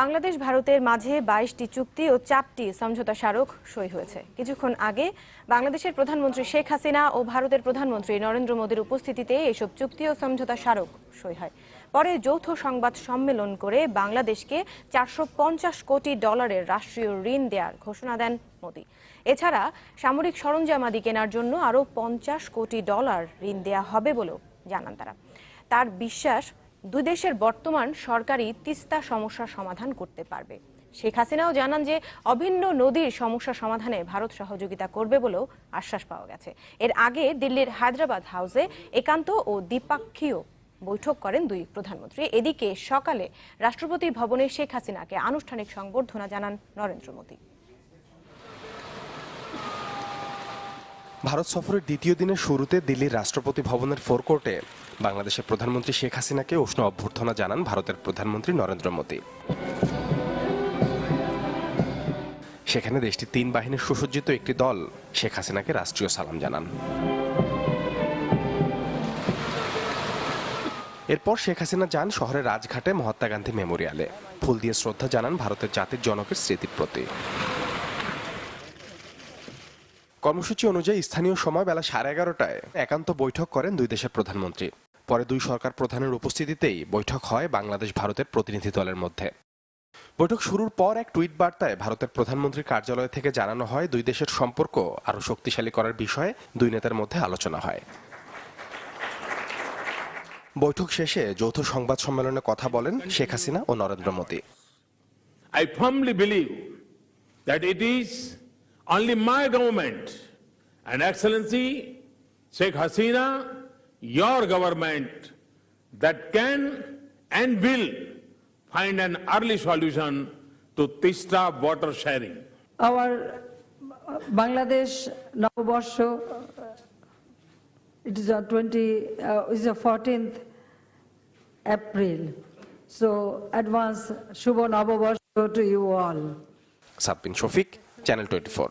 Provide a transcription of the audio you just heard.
বাংলাদেশ ভারতের মাঝে 22টি চুক্তি ও 4টি সমঝোতা স্মারক সই হয়েছে। কিছুক্ষণ আগে বাংলাদেশের প্রধানমন্ত্রী শেখ হাসিনা ও ভারতের প্রধানমন্ত্রী নরেন্দ্র মোদীর উপস্থিতিতে এসব চুক্তি ও সমঝোতা স্মারক সই হয়। পরে যৌথ সংবাদ সম্মেলন করে বাংলাদেশকে $450 কোটি রাষ্ট্রীয় ঋণ দেওয়ার ঘোষণা দেন মোদী। এছাড়া সামরিক সরঞ্জামাদি কেনার জন্য আরও $50 কোটি ঋণ দেওয়া হবে বলেও জানান তারা। তার বিশ্বাস, দুই দেশের বর্তমান সরকারই তিস্তা সমস্যার সমাধান করতে পারবে। শেখ হাসিনাও জানান যে অভিন্ন নদীর সমস্যা সমাধানে ভারত সহযোগিতা করবে বলেও আশ্বাস পাওয়া গেছে। এর আগে দিল্লির হায়দ্রাবাদ হাউসে একান্ত ও দ্বিপাক্ষীয় বৈঠক করেন দুই প্রধানমন্ত্রী। এদিকে সকালে রাষ্ট্রপতি ভবনে শেখ হাসিনাকে আনুষ্ঠানিক সংবর্ধনা জানান নরেন্দ্র মোদী। ভারত সফরের দ্বিতীয় দিনের শুরুতে দিল্লির রাষ্ট্রপতি ভবনের ফোরকোর্টে বাংলাদেশের প্রধানমন্ত্রী শেখ হাসিনাকে উষ্ণ অভ্যর্থনা জানান ভারতের প্রধানমন্ত্রী নরেন্দ্র মোদী। সেখানে দেশটির 3 বাহিনীর সুসজ্জিত একটি দল শেখ হাসিনাকে রাষ্ট্রীয় সালাম জানান। এরপর শেখ হাসিনা যান শহরের রাজঘাটে মহাত্মা গান্ধী মেমোরিয়ালে, ফুল দিয়ে শ্রদ্ধা জানান ভারতের জাতির জনকের স্মৃতির প্রতি। কর্মসূচি অনুযায়ী স্থানীয় সময় বেলা 11:30টায় একান্ত বৈঠক করেন দুই দেশের প্রধানমন্ত্রী। পরে দুই সরকার প্রধানের উপস্থিতিতেই বৈঠক হয় বাংলাদেশ ভারতের প্রতিনিধি দলের মধ্যে। বৈঠক শুরুর পর এক টুইট বার্তায় ভারতের প্রধানমন্ত্রীর কার্যালয় থেকে জানানো হয়, দুই দেশের সম্পর্ক আরও শক্তিশালী করার বিষয়ে দুই নেতার মধ্যে আলোচনা হয়। বৈঠক শেষে যৌথ সংবাদ সম্মেলনে কথা বলেন শেখ হাসিনা ও Narendra Modi. I firmly believe that it is only my government and Excellency Sheikh Hasina, your government, that can and will find an early solution to Tista water sharing. Our Bangladesh Navabarsha, it is the 14th April. So advance Shubha Navabarsha to you all. Sabbin Shafiq, channel 24।